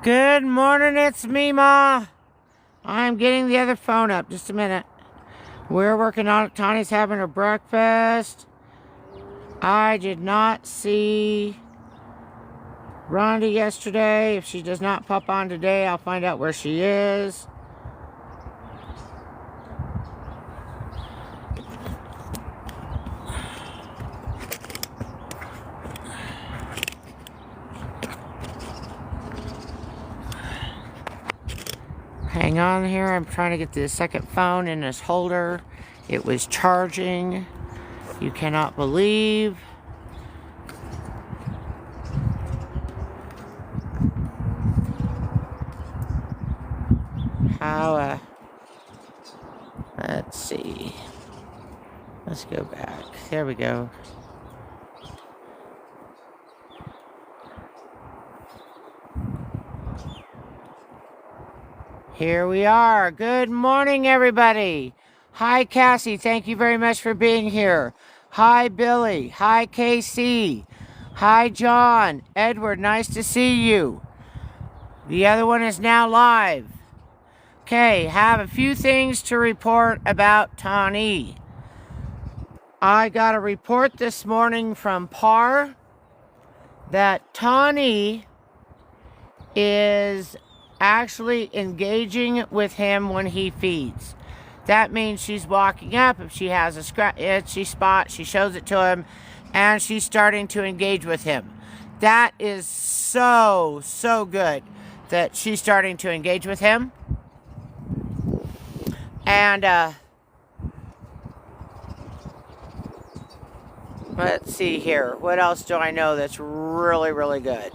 Good morning, it's me, Ma. I'm getting the other phone up. Just a minute. We're working on it. Tawny's having her breakfast. I did not see Rhonda yesterday. If she does not pop on today, I'll find out where she is. Hang on here. I'm trying to get the second phone in this holder. It was charging. You cannot believe. How, let's see. Let's go back. There we go. Here we are. Good morning, everybody. Hi, Cassie. Thank you very much for being here. Hi, Billy. Hi, KC. Hi, John. Edward, nice to see you. The other one is now live. Okay, have a few things to report about Tawny. I got a report this morning from PAR that Tawny is actually engaging with him when he feeds. That means she's walking up. If she has a itchy spot, she shows it to him, and she's starting to engage with him. That is so good that she's starting to engage with him. And let's see here. What else do I know that's really good?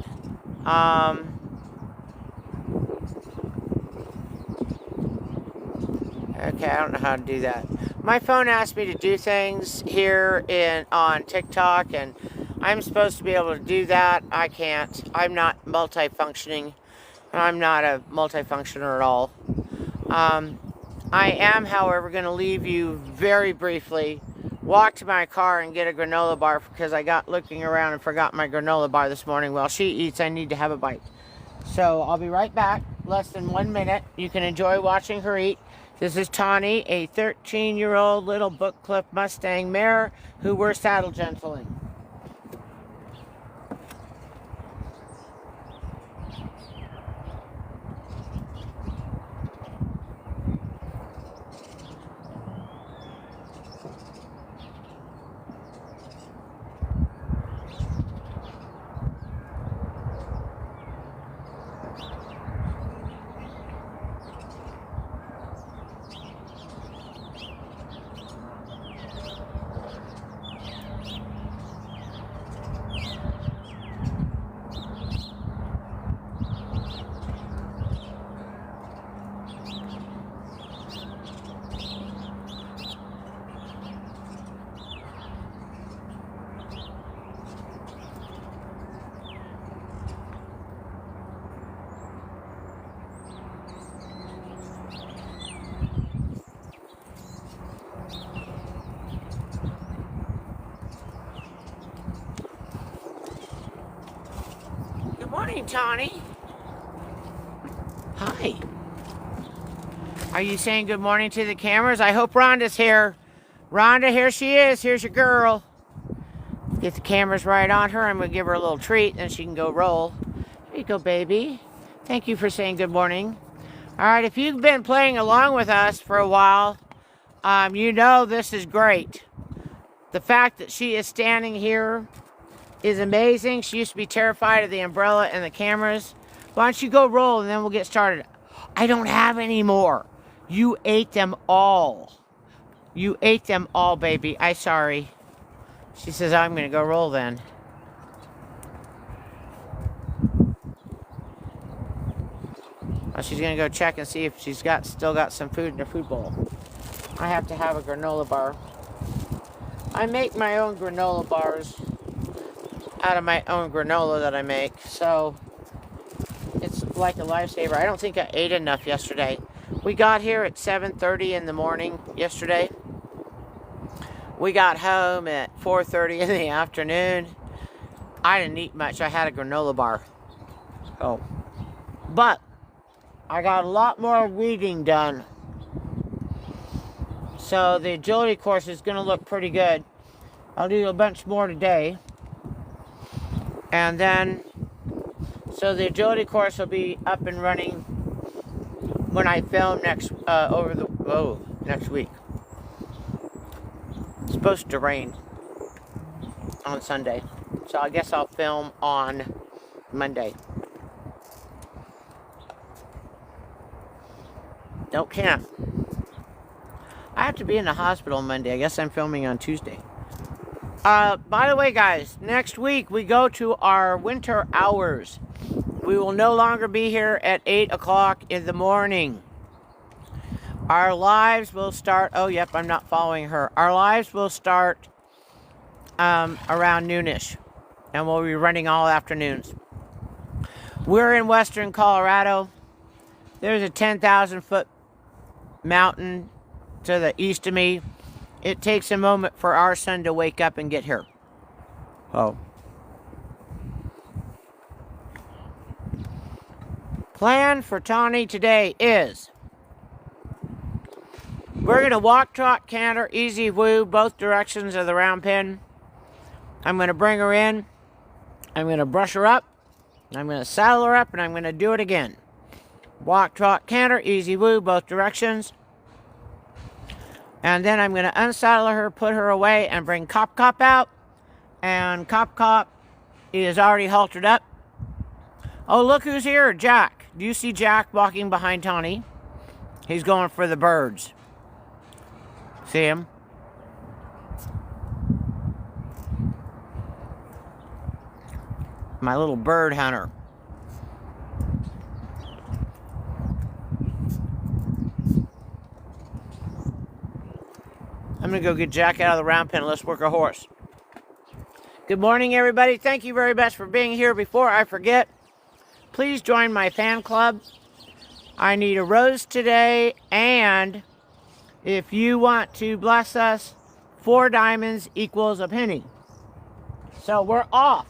Okay, I don't know how to do that. My phone asked me to do things here on TikTok, and I'm supposed to be able to do that. I can't. I'm not multifunctioning. I'm not a multifunctioner at all. I am, however, going to leave you very briefly. Walk to my car and get a granola bar because I got looking around and forgot my granola bar this morning. While she eats, I need to have a bite. So I'll be right back. Less than 1 minute. You can enjoy watching her eat. This is Tawny, a 13-year-old little book clip Mustang mare who we're saddle gentling. Morning, Tawny. Hi. Are you saying good morning to the cameras? I hope Rhonda's here. Rhonda, here she is. Here's your girl. Get the cameras right on her. I'm going to give her a little treat, then she can go roll. There you go, baby. Thank you for saying good morning. All right, if you've been playing along with us for a while, you know this is great. The fact that she is standing here is amazing. She used to be terrified of the umbrella and the cameras. Why don't you go roll and then we'll get started. I don't have any more. You ate them all. You ate them all, baby. I'm sorry. She says, I'm going to go roll then. Well, she's going to go check and see if she's still got some food in her food bowl. I have to have a granola bar. I make my own granola bars out of my own granola that I make, so it's like a lifesaver. I don't think I ate enough yesterday. We got here at 7:30 in the morning yesterday. We got home at 4:30 in the afternoon. I didn't eat much. I had a granola bar. Oh, But I got a lot more reading done. So the agility course is going to look pretty good. I'll do a bunch more today. And then, so the agility course will be up and running when I film next week. It's supposed to rain on Sunday. So I guess I'll film on Monday. Nope, can't. I have to be in the hospital on Monday. I guess I'm filming on Tuesday. By the way, guys, next week we go to our winter hours. We will no longer be here at 8 o'clock in the morning. Our lives will start... Oh, yep, I'm not following her. Our lives will start around noonish. And we'll be running all afternoons. We're in western Colorado. There's a 10,000-foot mountain to the east of me. It takes a moment for our sun to wake up and get here. Oh. Plan for Tawny today is we're going to walk, trot, canter, easy woo, both directions of the round pin. I'm going to bring her in. I'm going to brush her up. I'm going to saddle her up, and I'm going to do it again. Walk, trot, canter, easy woo, both directions. And then I'm going to unsaddle her, put her away, and bring Cop out. And Cop is already haltered up. Oh, look who's here, Jack. Do you see Jack walking behind Tawny? He's going for the birds. See him? My little bird hunter. I'm going to go get Jack out of the round pen. Let's work a horse. Good morning, everybody. Thank you very much for being here. Before I forget, please join my fan club. I need a rose today, and if you want to bless us, 4 diamonds equals a penny. So we're off.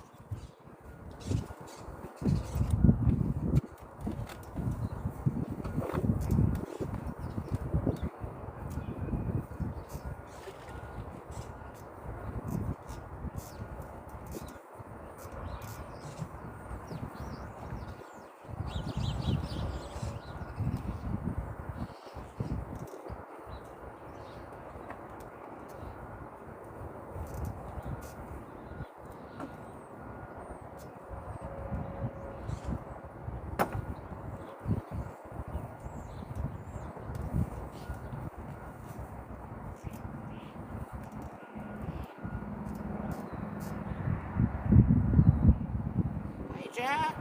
Jack?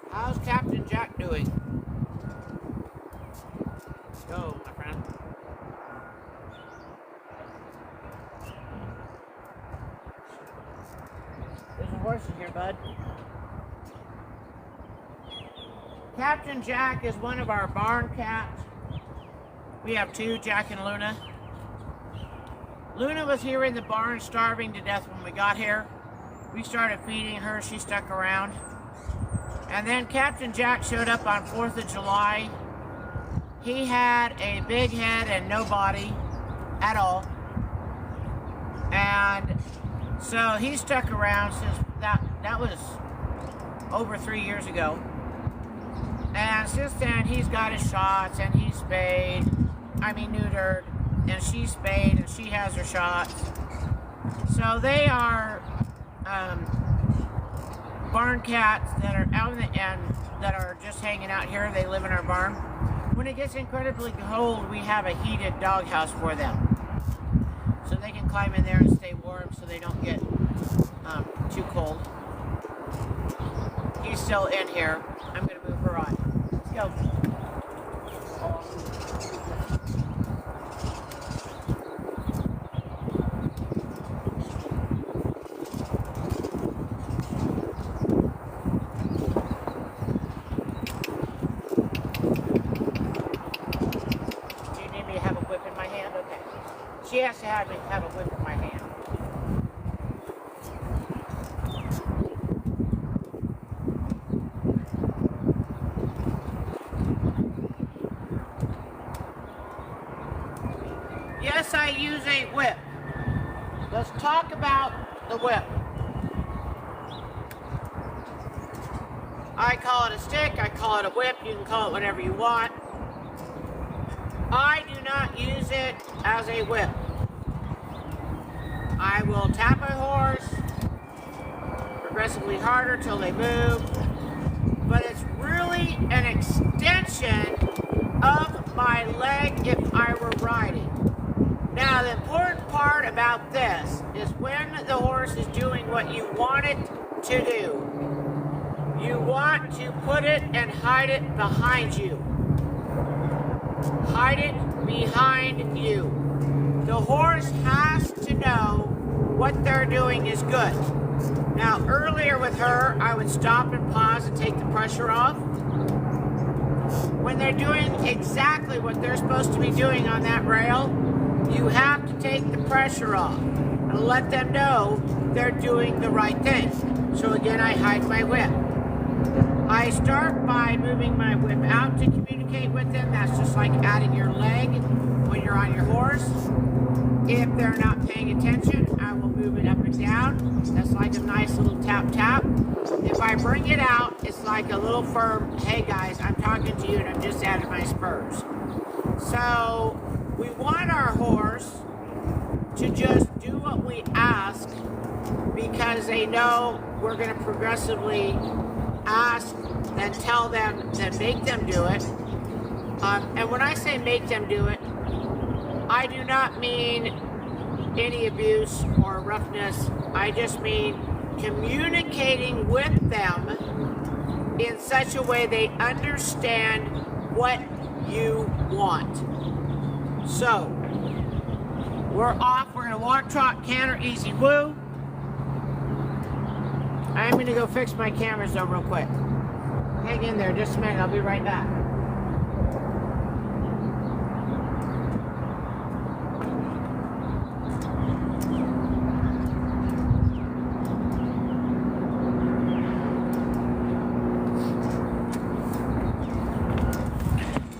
How's Captain Jack doing? Go, my friend. There's a horse in here, bud. Captain Jack is one of our barn cats. We have 2, Jack and Luna. Luna was here in the barn starving to death when we got here. We started feeding her, she stuck around. And then Captain Jack showed up on 4th of July. He had a big head and no body at all. And so he stuck around since that was over 3 years ago. And since then he's got his shots and he's neutered, and she's spayed and she has her shots. So they are barn cats that are out in the end that are just hanging out here. They live in our barn. When it gets incredibly cold, we have a heated doghouse for them, so they can climb in there and stay warm so they don't get too cold. He's still in here. I'm going to move her on. Let's go. She has to have a whip in my hand. a whip. Let's talk about the whip. I call it a stick, I call it a whip, you can call it whatever you want. I do not use it as a whip. I will tap my horse progressively harder till they move, but it's really an extension of my leg if I were riding. Now, the important part about this is when the horse is doing what you want it to do, you want to put it and hide it behind you. Hide it behind you. The horse has to know what they're doing is good. Now, earlier with her, I would stop and pause and take the pressure off. When they're doing exactly what they're supposed to be doing on that rail, you have to take the pressure off and let them know they're doing the right thing. So again, I hide my whip. I start by moving my whip out to communicate with them. That's just like adding your leg when you're on your horse. If they're not paying attention, I will move it up and down. That's like a nice little tap tap. If I bring it out, it's like a little firm, hey guys, I'm talking to you and I'm just adding my spurs. So we want our horse to just do what we ask because they know we're going to progressively ask and tell them, then make them do it. And when I say make them do it, I do not mean any abuse or roughness. I just mean communicating with them in such a way they understand what you want. So, we're off. We're going to walk, trot, canter, easy woo. I'm going to go fix my cameras though real quick. Hang in there just a minute. I'll be right back.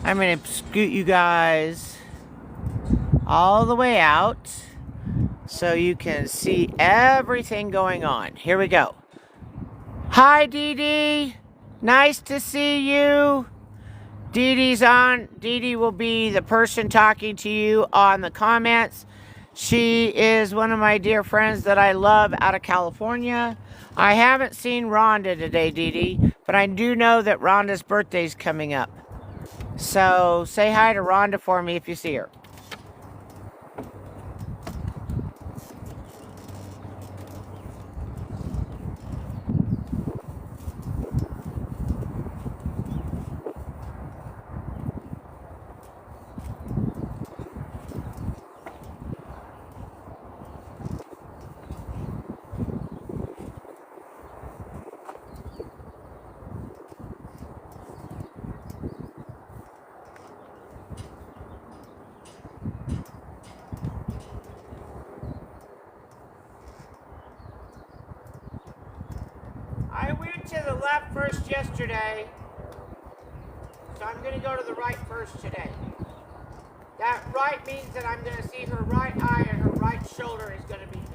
I'm going to scoot you guys all the way out so you can see everything going on. Here we go. Hi, Dee Dee. Nice to see you. Dee Dee's on. Dee Dee will be the person talking to you on the comments. She is one of my dear friends that I love out of California. I haven't seen Rhonda today, Dee Dee, but I do know that Rhonda's birthday's coming up. So say hi to Rhonda for me if you see her. I went to the left first yesterday, so I'm going to go to the right first today. That right means that I'm going to see her right eye and her right shoulder is going to be me.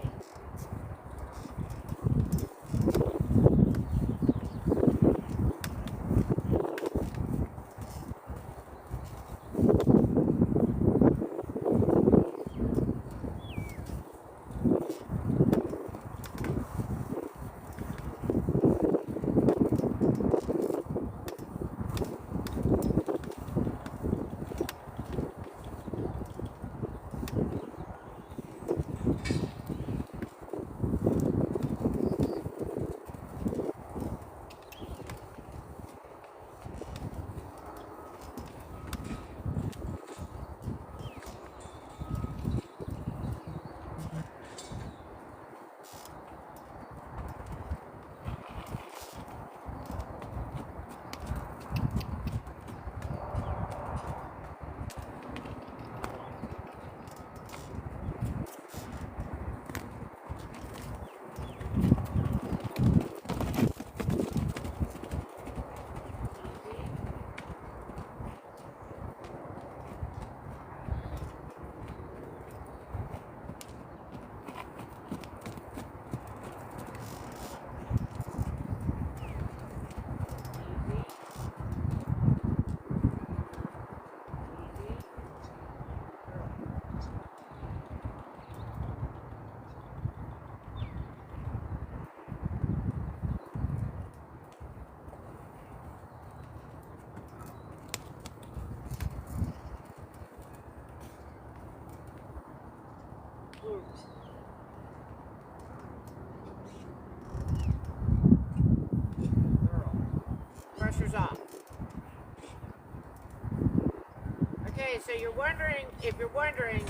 so you're wondering, if you're wondering,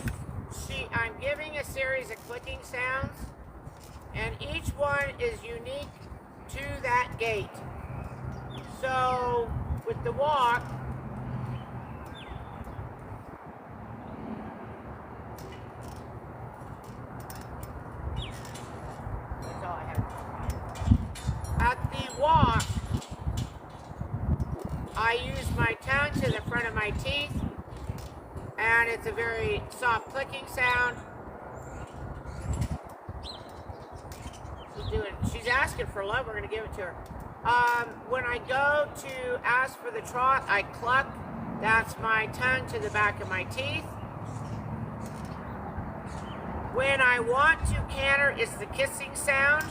I'm giving a series of clicking sounds, and each one is unique to that gait. So with the walk, that's all I have. At the walk, I use my tongue to the front of my teeth, and it's a very soft clicking sound. She's asking for love, we're going to give it to her. When I go to ask for the trot, I cluck. That's my tongue to the back of my teeth. When I want to canter, it's the kissing sound.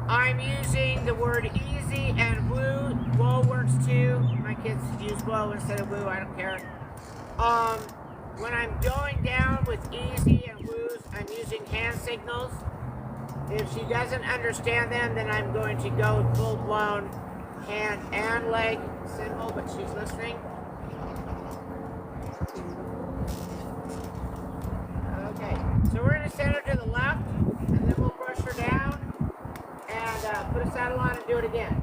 I'm using the word easy and woo. Whoa works too. My kids use whoa instead of woo, I don't care. When I'm going down with easy and woos, I'm using hand signals. If she doesn't understand them, then I'm going to go full-blown hand and leg symbol, but she's listening. Okay, so we're going to send her to the left, and then we'll brush her down, and put a saddle on and do it again.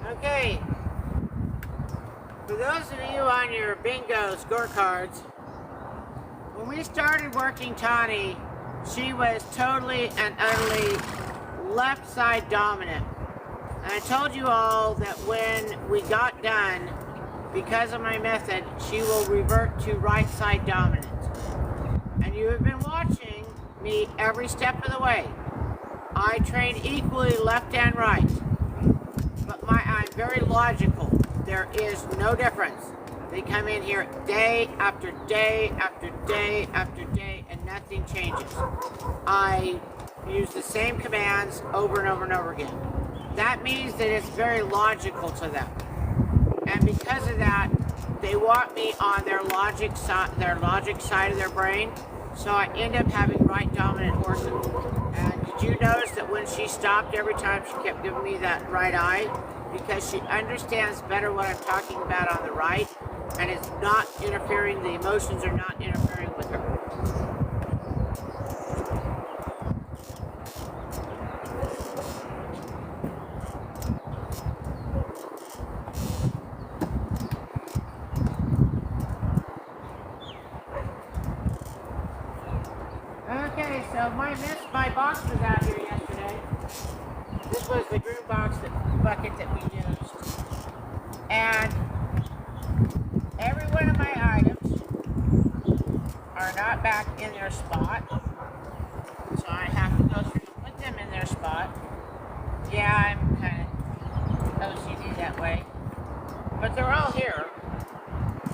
Okay, for those of you on your bingo scorecards, when we started working Tawny, she was totally and utterly left side dominant. And I told you all that when we got done, because of my method, she will revert to right side dominant. And you have been watching me every step of the way. I train equally left and right. But I'm very logical. There is no difference. They come in here day after day after day after day, and nothing changes. I use the same commands over and over and over again. That means that it's very logical to them. And because of that, they want me on their logic side of their brain. So I end up having right dominant horses. And did you notice that when she stopped every time, she kept giving me that right eye? Because she understands better what I'm talking about on the right, and it's not interfering, the emotions are not interfering with her. box was out here yesterday. This was the groom box bucket that we used. And every one of my items are not back in their spot. So I have to go through and put them in their spot. Yeah, I'm kind of OCD that way. But they're all here,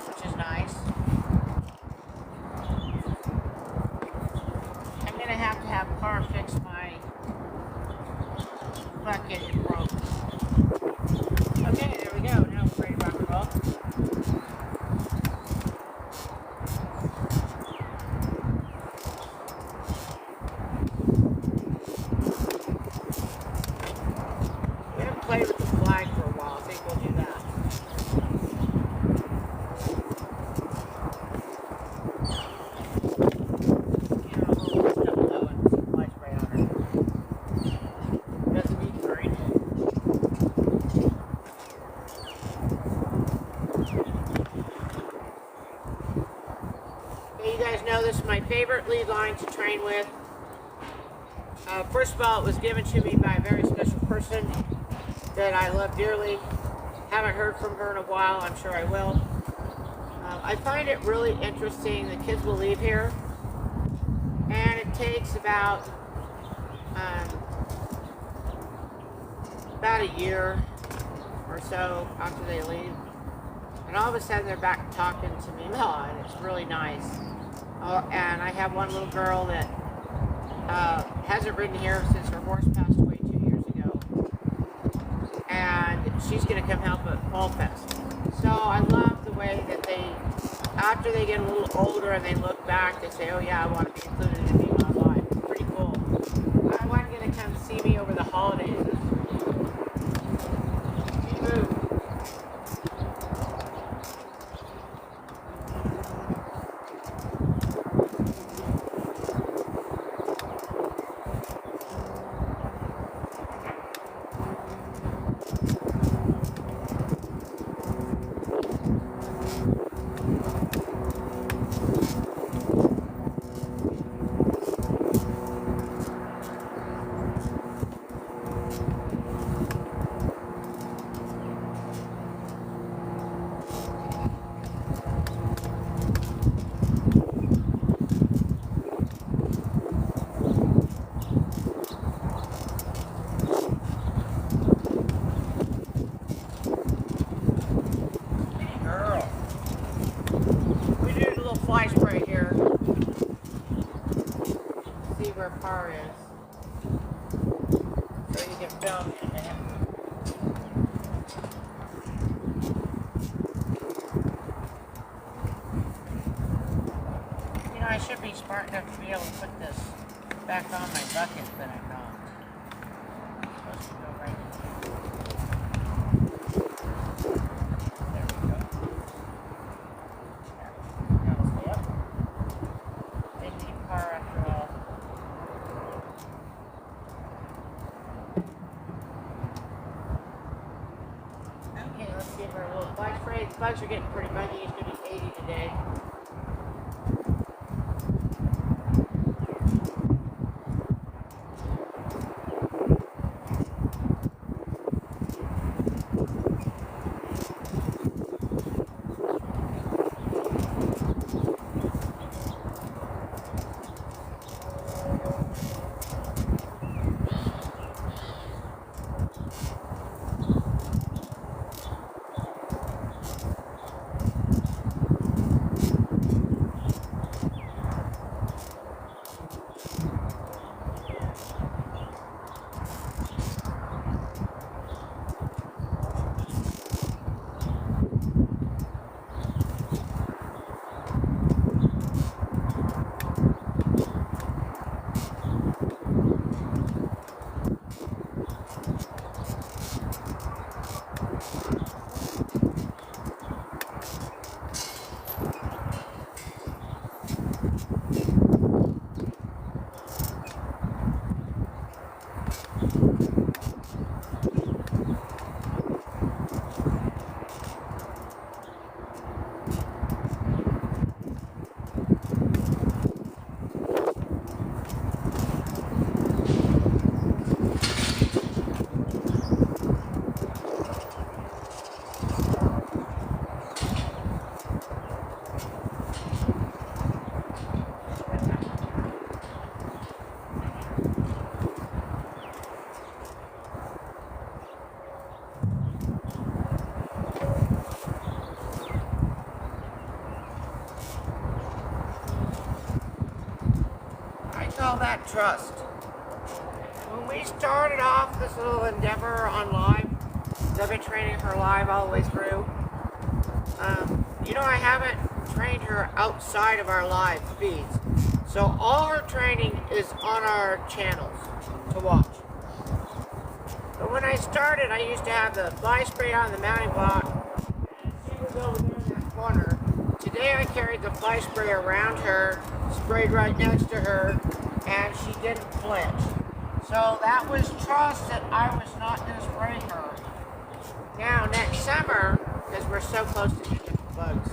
which is nice. I'm going to have Par fix my bucket. It broke. Okay, there we go. Now we're ready to rock and roll. We haven't played with the flag for a while. I think we'll do that. This is my favorite lead line to train with. First of all, it was given to me by a very special person that I love dearly. Haven't heard from her in a while. I'm sure I will. I find it really interesting. The kids will leave here, and it takes about a year or so after they leave, and all of a sudden they're back talking to me. Oh, and it's really nice. And I have one little girl that hasn't ridden here since her horse passed away 2 years ago. And she's going to come help at Fall Fest. So I love the way that they, after they get a little older and they look back, they say, oh yeah, I want to be included in being my life. It's pretty cool. I want you to come see me over the holidays. Move. Fly spray here. See where Par is. So you can film it. You know, I should be smart enough to be able to put this back on my bucket, but I'm not. I'm supposed to go right here. The bugs are getting pretty buggy. It's going to be 80 today. call that trust. When we started off this little endeavor on live, I've been training her live all the way through. You know, I haven't trained her outside of our live feeds. So all her training is on our channels to watch. But when I started, I used to have the fly spray on the mounting block, and she was over there in that corner. Today I carried the fly spray around her, sprayed right next to her, and she didn't flinch. So that was trust that I was not going to spray her. Now next summer, because we're so close to getting bugs,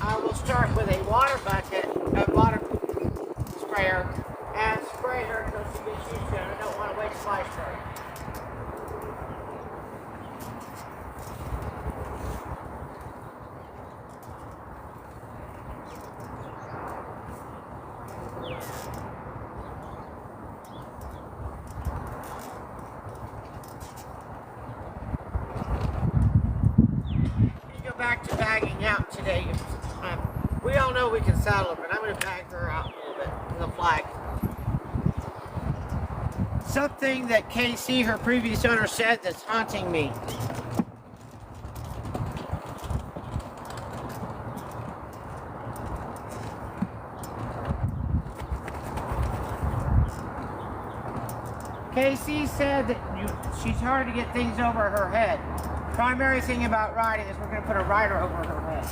I will start with a water bucket, a water sprayer, and spray her until she gets used to it. I don't want to waste fly spray. Back to bagging out today. We all know we can saddle her, but I'm going to bag her out a little bit with a flag. Something that KC, her previous owner, said that's haunting me. KC said that she's hard to get things over her head. Primary thing about riding is we're going to put a rider over her head.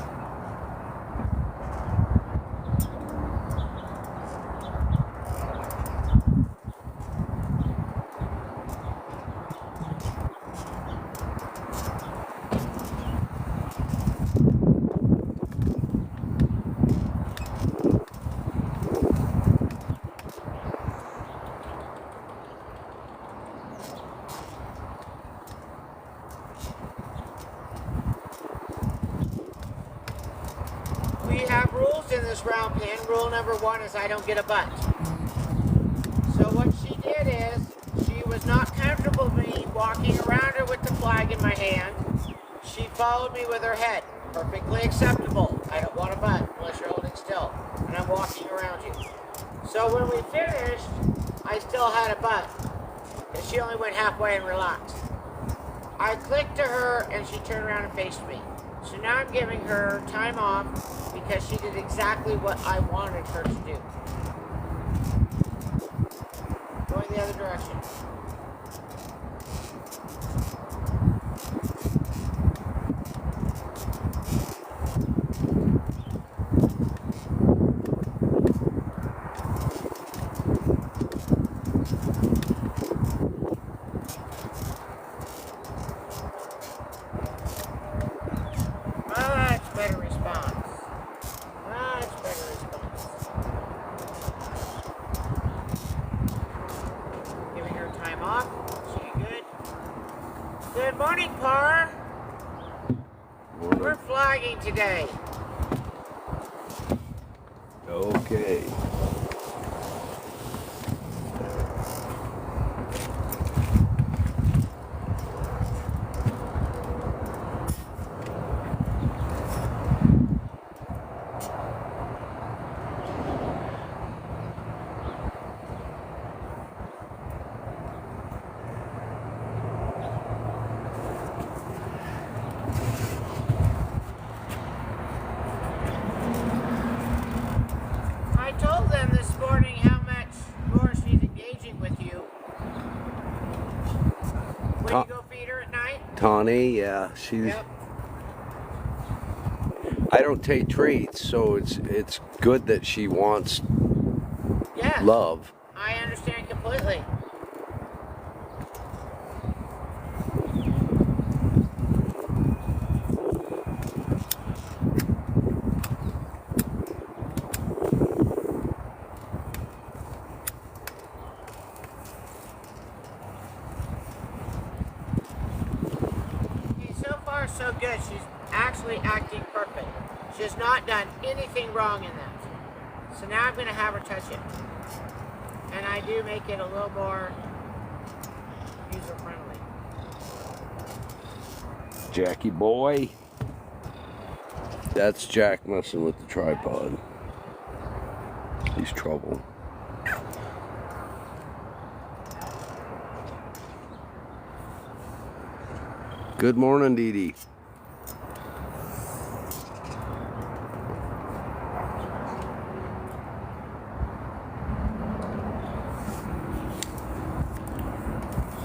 We have rules in this round pen. Rule number 1 is I don't get a butt. So what she did is, she was not comfortable with me walking around her with the flag in my hand. She followed me with her head. Perfectly acceptable. I don't want a butt unless you're holding still and I'm walking around you. So when we finished, I still had a butt. And she only went halfway and relaxed. I clicked to her and she turned around and faced me. So now I'm giving her time off because she did exactly what I wanted her to do. Going the other direction. Better response. Much better response. Giving her time off. She good? Good morning, Par. Morning. We're flagging today. Okay. I told them this morning how much more she's engaging with you. When you go feed her at night? Tawny, yeah, she's. Yep. I don't take treats, so it's good that she wants love. I understand completely. So good. She's actually acting perfect. She has not done anything wrong in that. So now I'm going to have her touch it. And I do make it a little more user-friendly. Jackie boy. That's Jack messing with the tripod. He's trouble. Good morning, Dee Dee.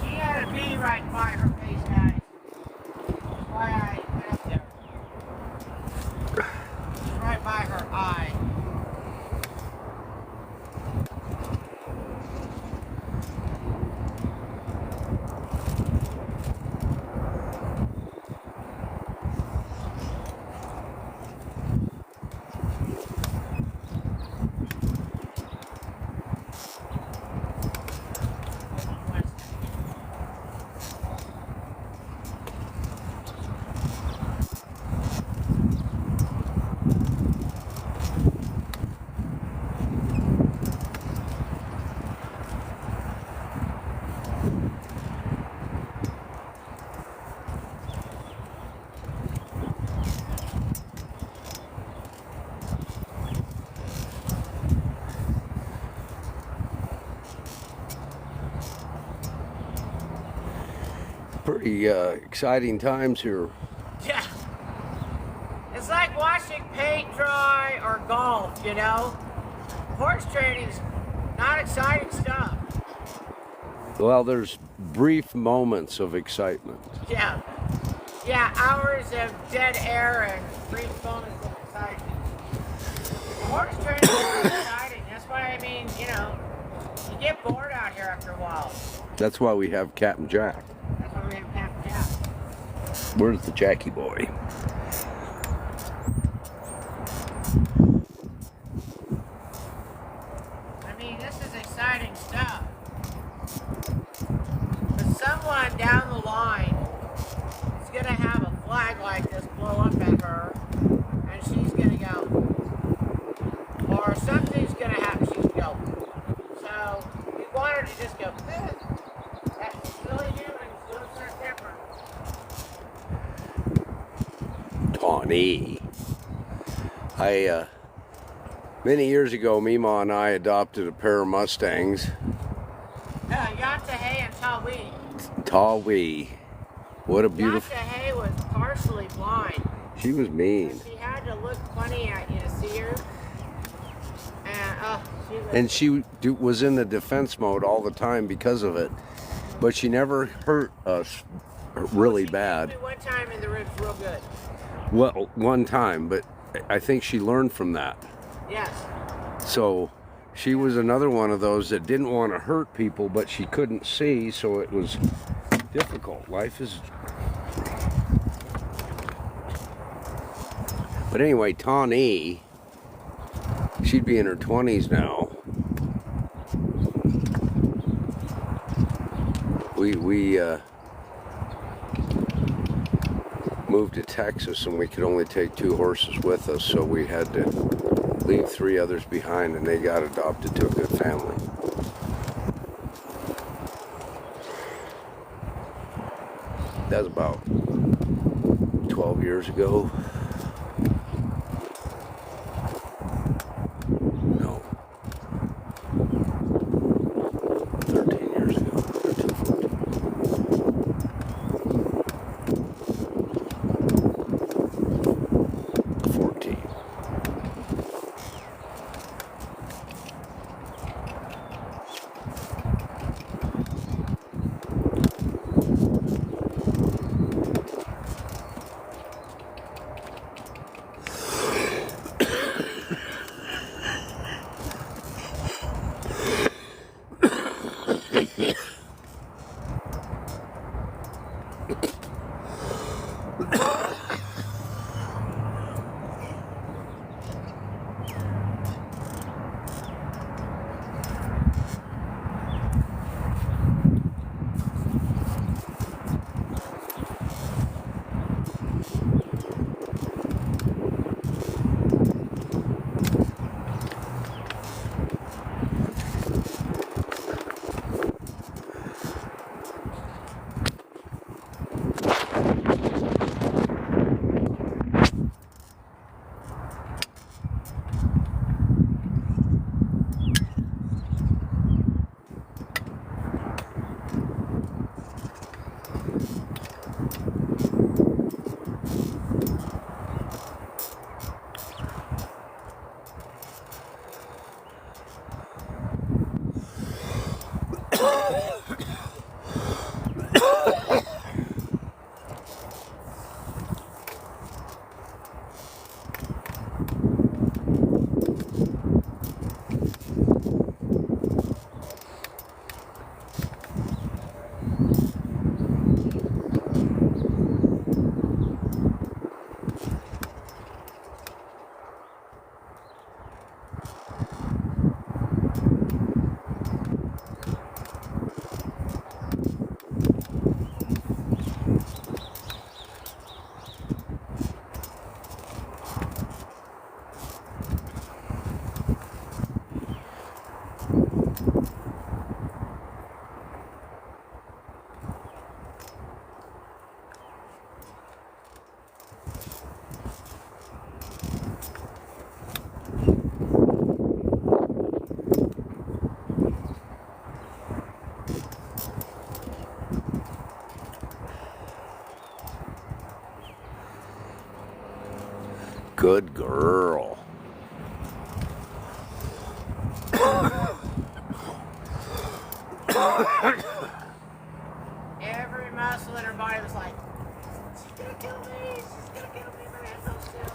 She had a bee right by her face, guys. That's why I went up there. It's right by her eye. Pretty exciting times here. Yeah. It's like watching paint dry or golf, you know? Horse training's not exciting stuff. Well, there's brief moments of excitement. Yeah. Yeah, hours of dead air and brief moments of excitement. Horse training is exciting. That's why, I mean, you know, you get bored out here after a while. That's why we have Captain Jack. That's why we have Captain Jack. Where's the Jackie boy? I mean, this is exciting stuff. But someone down the line is going to have a flag like this blow up at her, and she's going to go. Or something's going to happen, she's going to go. So, we want her to just go, that's silly doing, lose her temper. Tawny. Many years ago, Mima and I adopted a pair of Mustangs. Yattahay and Tawny. Tawny. What a beautiful... Yattahay was partially blind. She was mean. She had to look funny at you to see her. And she was in the defense mode all the time because of it. But she never hurt us really bad. One time in the ribs real good. Well, one time, but I think she learned from that. Yes. So she was another one of those that didn't want to hurt people, but she couldn't see, so it was difficult. Life is... But anyway, Tawny, she'd be in her 20s now. We moved to Texas and we could only take 2 horses with us, so we had to leave 3 others behind, and they got adopted to a good family. That was about 12 years ago. No. 13 years ago. 13, 14. 14. Good girl. Every muscle in her body was like, she's gonna kill me, she's gonna kill me, but I'm so still.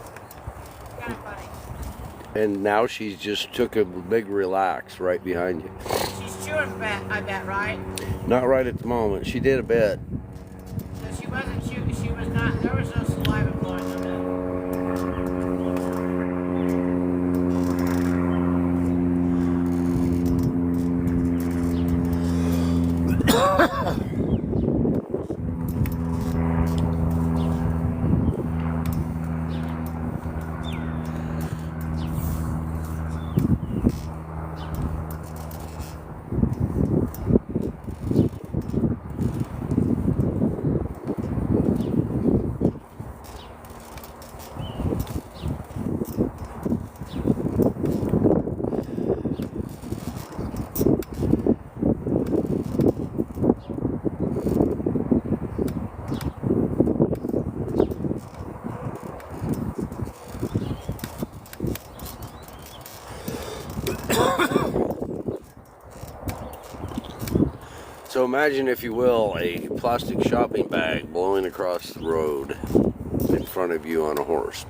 Kind of funny. And now she's just took a big relax right behind you. She's chewing fat, I bet, right? Not right at the moment. She did a bit. So she wasn't chewing, she was not, there was no saliva flowing on that. So imagine, if you will, a plastic shopping bag blowing across the road in front of you on a horse.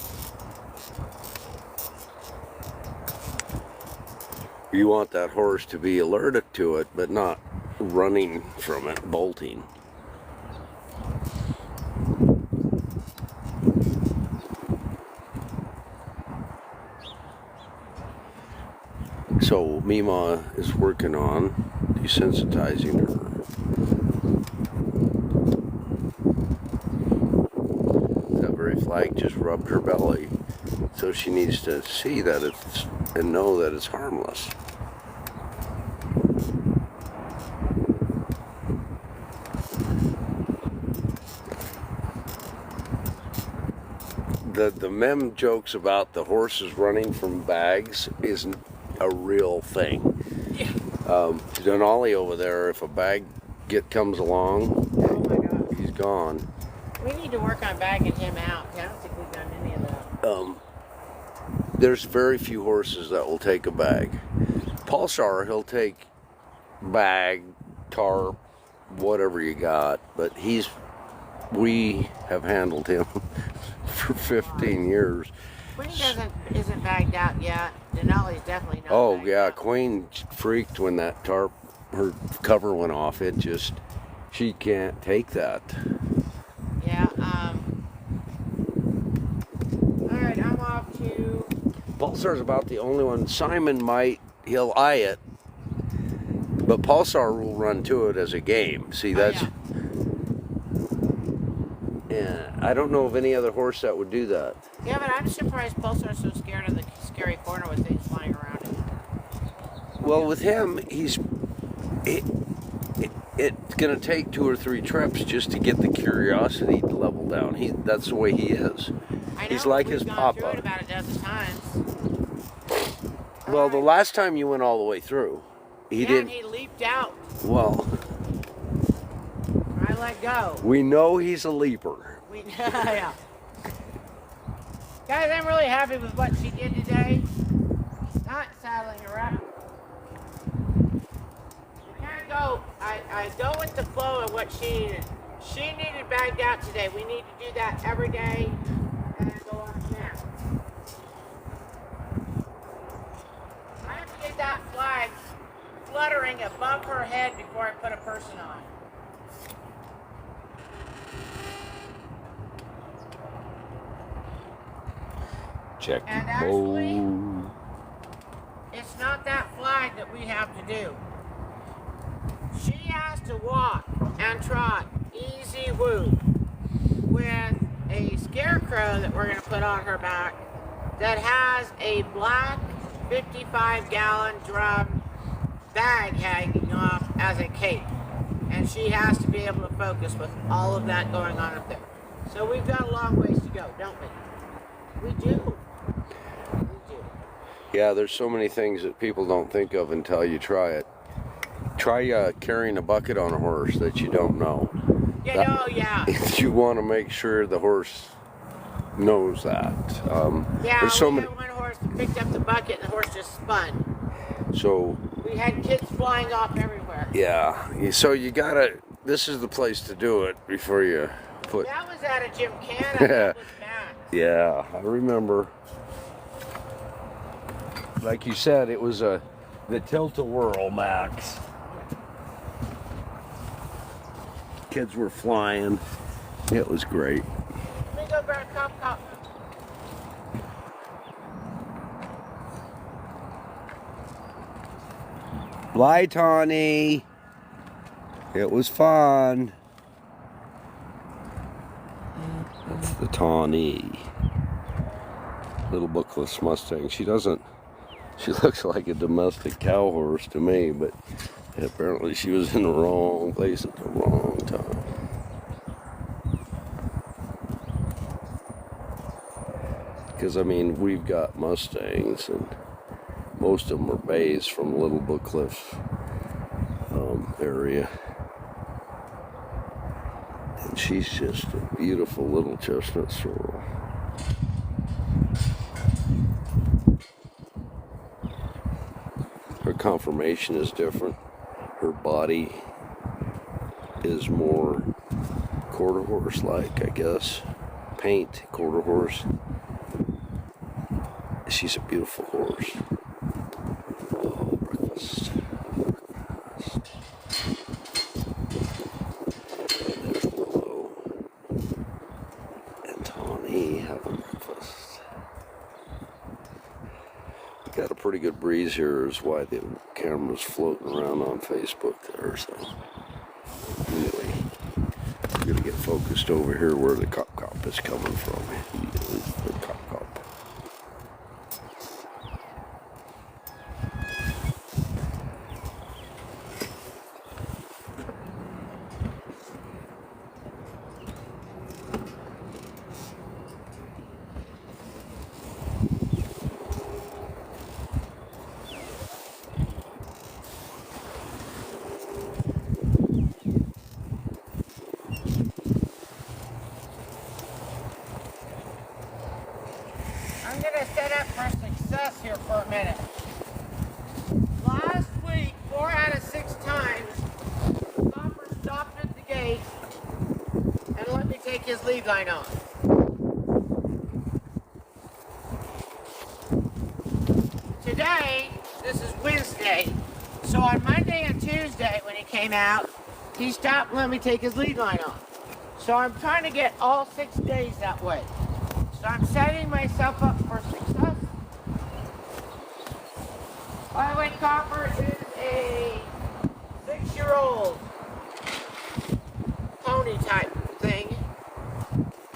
You want that horse to be alerted to it, but not running from it, bolting. So Mima is working on desensitizing her. That very flag just rubbed her belly, so she needs to see that it's and know that it's harmless. The mem jokes about the horses running from bags isn't a real thing. Yeah. Denali over there, if a bag comes along, Oh my God. he's gone. We need to work on bagging him out. I don't think we've done any of that. There's very few horses that will take a bag. Pulsar, he'll take bag, tarp, whatever you got, but we have handled him for 15 years. Queen isn't bagged out yet. Denali's definitely not. Oh bagged yeah, out. Queen freaked when that tarp, her cover went off. She can't take that. Yeah. All right, I'm off to. Pulsar's about the only one. Simon he'll eye it, but Pulsar will run to it as a game. See, that's. Yeah. Yeah, I don't know of any other horse that would do that. Yeah, but I'm surprised Pulsar's so scared of the scary corner with things flying around him. Well, with him, it's going to take 2 or 3 trips just to get the curiosity level down. That's the way he is. I know, He's like we've his gone papa. through it about a dozen times. Well, the last time you went all the way through, he didn't. And he leaped out. Well, I let go. we know he's a leaper. Yeah. Guys, I'm really happy with what she did today. Not saddling her up. You can't go. I go with the flow of what she needed. She needed bagged out today. We need to do that every day and go on from there. I have to get that flag fluttering above her head before I put a person on. Check And actually, it's not that flag that we have to do. She has to walk and trot easy woo with a scarecrow that we're going to put on her back that has a black 55-gallon drum bag hanging off as a cape. And she has to be able to focus with all of that going on up there. So we've got a long ways to go, don't we? We do. Yeah, there's so many things that people don't think of until you try it. Try carrying a bucket on a horse that you don't know. Yeah, no, yeah. You want to make sure the horse knows that. Yeah, there's so we many. had one horse that picked up the bucket and the horse just spun. So We had kids flying off everywhere. yeah, so you gotta. This is the place to do it before you put. That was at a gymkhana. That was Matt. Yeah, I remember. Like you said, it was the tilt-a-whirl, Max. Kids were flying. It was great. Let me go grab Cop. Bye, Tawny. It was fun. That's the Tawny. Little bookless Mustang. She looks like a domestic cow horse to me, but apparently she was in the wrong place at the wrong time. Because, I mean, we've got Mustangs, and most of them are bays from Little Book Cliff area. And she's just a beautiful little chestnut sorrel. Her conformation is different. Her body is more quarter horse like, I guess. Paint quarter horse. She's a beautiful horse. Oh, breakfast. There's Willow and Tawny having breakfast. Got a pretty good breeze here, is why the camera's floating around on Facebook there. So anyway, I'm gonna get focused over here where the cop is coming from. The cop. I'm gonna set up for success here for a minute. Last week, 4 out of 6 times, the copper stopped at the gate and let me take his lead line off. Today, this is Wednesday, so on Monday and Tuesday when he came out, he stopped and let me take his lead line off. So I'm trying to get all 6 days that way. So I'm setting myself up for success. By the way, Copper is a 6-year-old pony type thing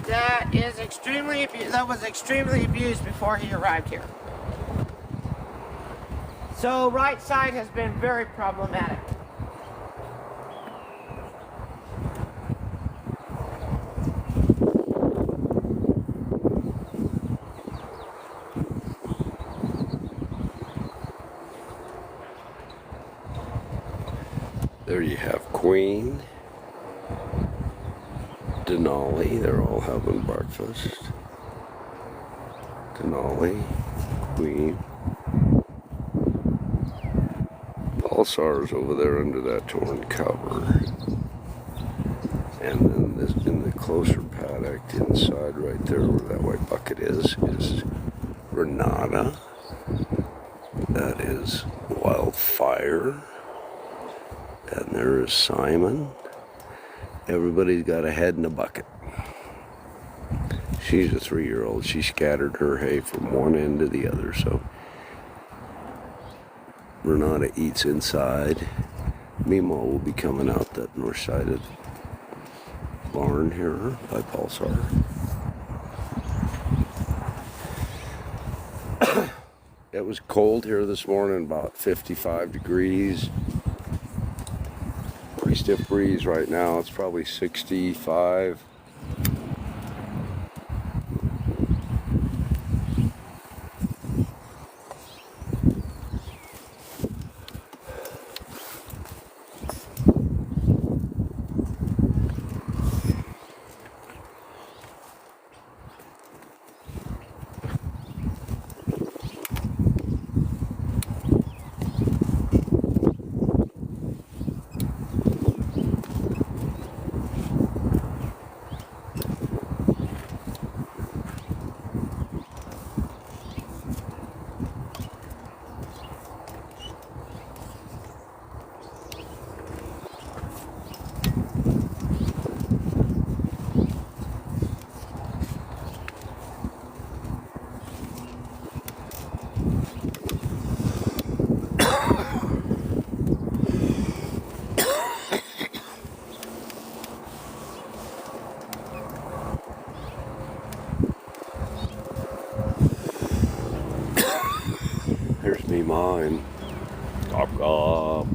that was extremely abused before he arrived here. So right side has been very problematic. There you have Queen, Denali, they're all having breakfast. Denali, Queen. Pulsar's over there under that torn cover. And then this, in the closer paddock inside right there where that white bucket is Renata. That is Wildfire. And there is Simon. Everybody's got a head in a bucket. She's a 3-year-old. She scattered her hay from one end to the other, so Renata eats inside. Mimo will be coming out that north-sided barn here by Pulsar. It was cold here this morning, about 55 degrees. Pretty stiff breeze right now. It's probably 65. Here's me mine. Gop gop.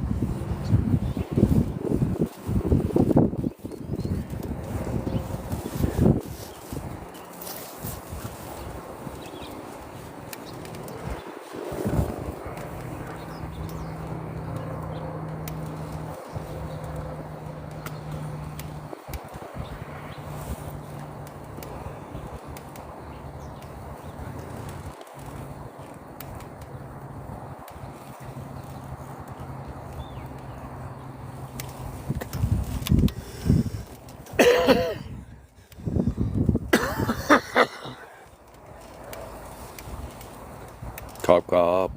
Cop cop.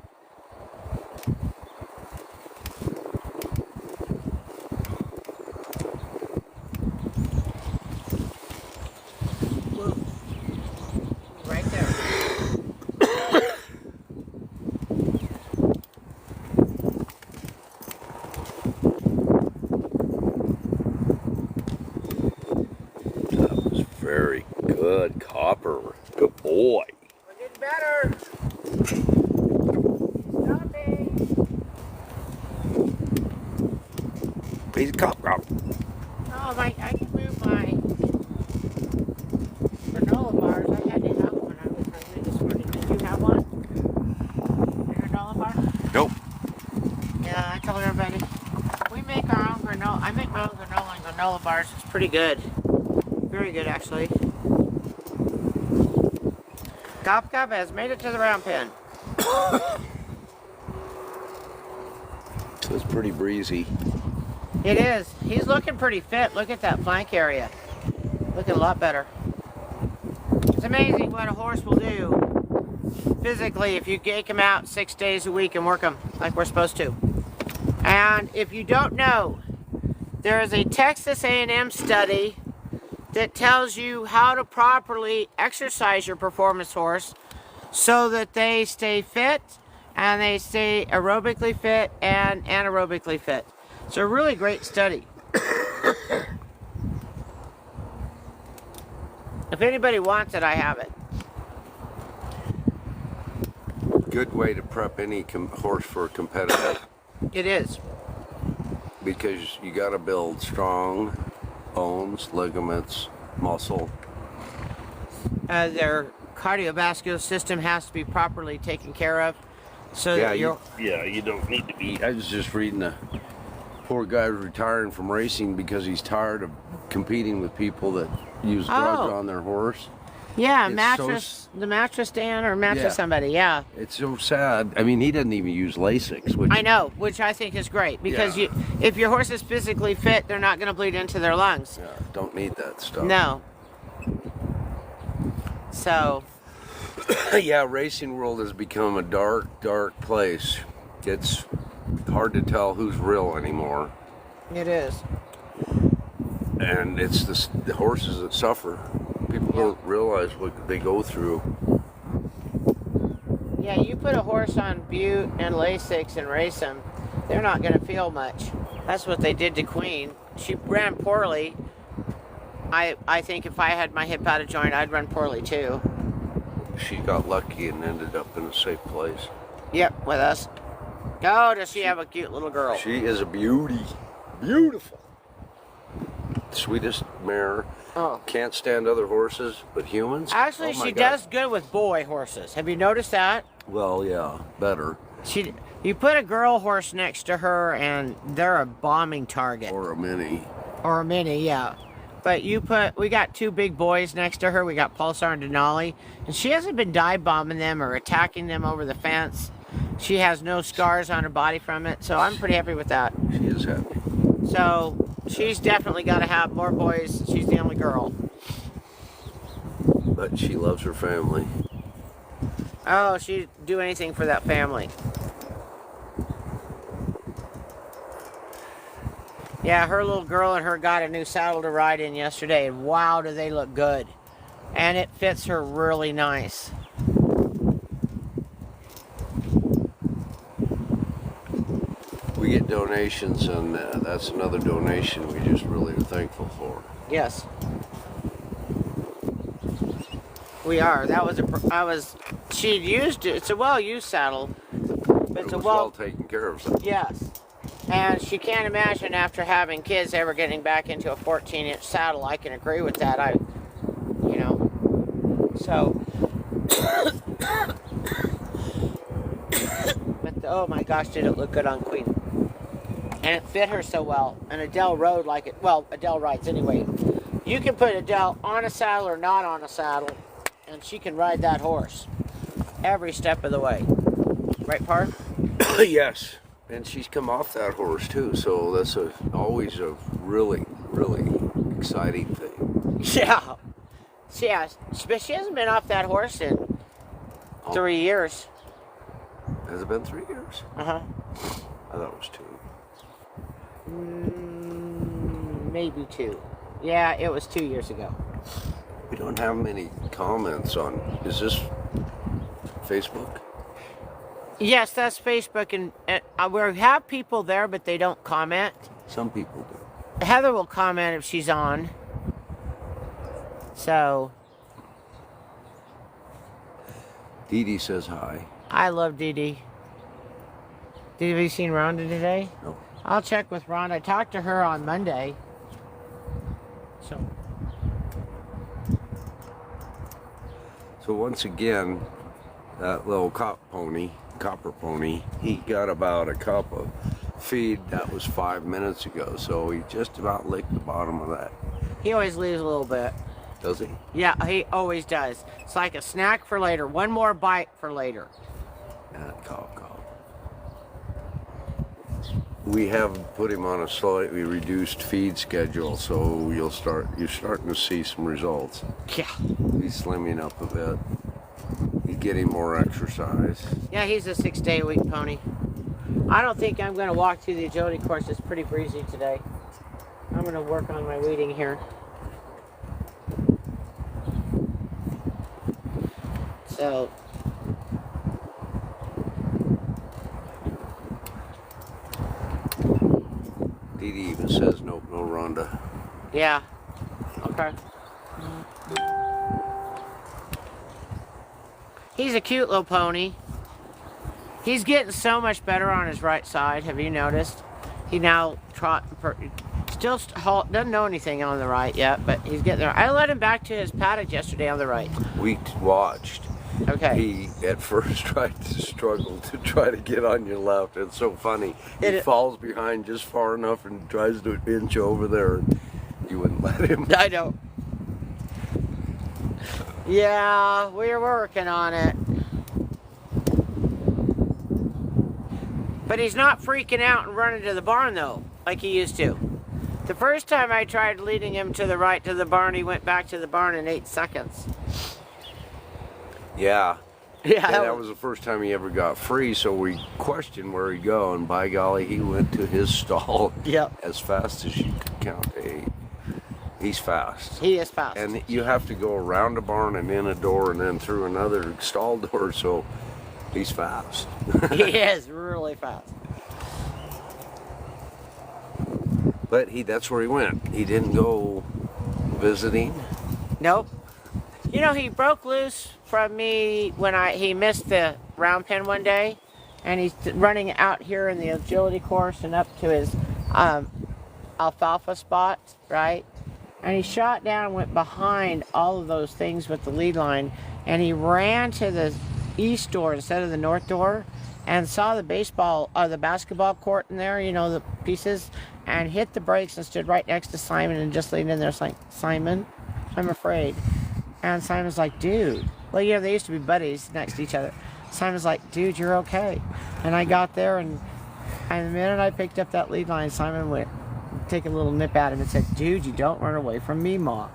Right there. That was very good, Copper. Good boy. We're getting better. Stopping. He's a cop cop. Oh, I can move my granola bars. I had to have one when I was hungry this morning. Did you have one? A granola bar? Nope. Yeah, I told everybody. We make our own granola. I make my own granola and granola bars. It's pretty good. Very good, actually. Cop Cop has made it to the round pen. It's pretty breezy. It is. He's looking pretty fit. Look at that flank area. Looking a lot better. It's amazing what a horse will do physically if you take him out 6 days a week and work him like we're supposed to. And if you don't know, there is a Texas A&M study that tells you how to properly exercise your performance horse so that they stay fit and they stay aerobically fit and anaerobically fit. It's a really great study. If anybody wants it, I have it. Good way to prep any horse for competitive. It is. Because you got to build strong bones, ligaments, muscle. Their cardiovascular system has to be properly taken care of. So that you're... you don't need to be. I was just reading a poor guy retiring from racing because he's tired of competing with people that use drugs on their horse. Yeah, It's mattress, the mattress stand or mattress Yeah. somebody, yeah. It's so sad. I mean, he doesn't even use Lasix. Which I know, which I think is great because Yeah. if your horse is physically fit, they're not going to bleed into their lungs. Yeah, don't need that stuff. No. So, Yeah, racing world has become a dark, dark place. It's hard to tell who's real anymore. it is. And it's the horses that suffer. People don't realize what they go through. Yeah, you put a horse on Butte and Lasix and race them, they're not going to feel much. That's what they did to Queen. She ran poorly. I think if I had my hip out of joint, I'd run poorly too. She got lucky and ended up in a safe place. Yep, with us. Oh, does she have a cute little girl? She is a beauty. Beautiful. Sweetest mare. Oh. Can't stand other horses, but humans. Actually, Oh my she God. does good with boy horses. Have you noticed that? Well, yeah, better. You put a girl horse next to her, and they're a bombing target. Or a mini. Or a mini, yeah. But we got two big boys next to her. We got Pulsar and Denali, and she hasn't been dive bombing them or attacking them over the fence. She has no scars on her body from it, so I'm pretty happy with that. She is happy. So she's definitely got to have more boys. She's the only girl. But she loves her family. Oh, she'd do anything for that family. Yeah, her little girl and her got a new saddle to ride in yesterday, and wow, do they look good. And it fits her really nice. We get donations, and that's another donation we just really are thankful for. Yes. We are. She'd used it. It's a well-used saddle. It was well taken care of. So. Yes. And she can't imagine after having kids ever getting back into a 14-inch saddle. I can agree with that. So. But oh my gosh, did it look good on Queen. And it fit her so well. And Adele rode like it. Well, Adele rides anyway. You can put Adele on a saddle or not on a saddle, and she can ride that horse every step of the way. Right, Par? Yes. And she's come off that horse too, so that's always a really, really exciting thing. Yeah. Yeah. But she hasn't been off that horse in 3 years. Has it been 3 years? Uh-huh. I thought it was 2. Maybe 2. Yeah, it was 2 years ago. We don't have many comments on, is this Facebook? Yes, that's Facebook, and we have people there, but they don't comment. Some people do. Heather will comment if she's on. So. Dee Dee says hi. I love Dee Dee. Have you seen Rhonda today? No. I'll check with Rhonda. I talked to her on Monday. So once again, that little copper pony, he got about a cup of feed. That was 5 minutes ago, so he just about licked the bottom of that. He always leaves a little bit. Does he? Yeah, he always does. It's like a snack for later. One more bite for later. Cough. We have put him on a slightly reduced feed schedule, so you're starting to see some results. Yeah. He's slimming up a bit. He's getting more exercise. Yeah, he's a 6-day-a-week pony. I don't think I'm going to walk through the agility course. It's pretty breezy today. I'm going to work on my weeding here. So. Dee Dee even says nope, no Rhonda. Yeah. Okay. He's a cute little pony. He's getting so much better on his right side. Have you noticed? He now still doesn't know anything on the right yet, but he's getting there. I led him back to his paddock yesterday on the right. We watched. Okay. He at first tried to struggle to try to get on your left. It's so funny. He falls behind just far enough and tries to inch over there, and you wouldn't let him. I know. Yeah, we're working on it. But he's not freaking out and running to the barn though, like he used to. The first time I tried leading him to the right to the barn, he went back to the barn in 8 seconds. Yeah. Yeah. And that was the first time he ever got free, so we questioned where he'd go, and by golly, he went to his stall as fast as you could count to 8. He's fast. He is fast. And you have to go around a barn and in a door and then through another stall door, so he's fast. He is really fast. But that's where he went. He didn't go visiting. Nope. You know, he broke loose from me when he missed the round pen one day, and he's running out here in the agility course and up to his alfalfa spot, right? And he shot down and went behind all of those things with the lead line, and he ran to the east door instead of the north door, and saw the basketball court in there, you know, the pieces, and hit the brakes and stood right next to Simon and just leaned in there. It's like, Simon, I'm afraid. And Simon's like, dude. Well, you know, they used to be buddies next to each other. Simon's like, dude, you're okay. And I got there, and the minute I picked up that lead line, Simon went take a little nip at him and said, dude, you don't run away from me, Ma.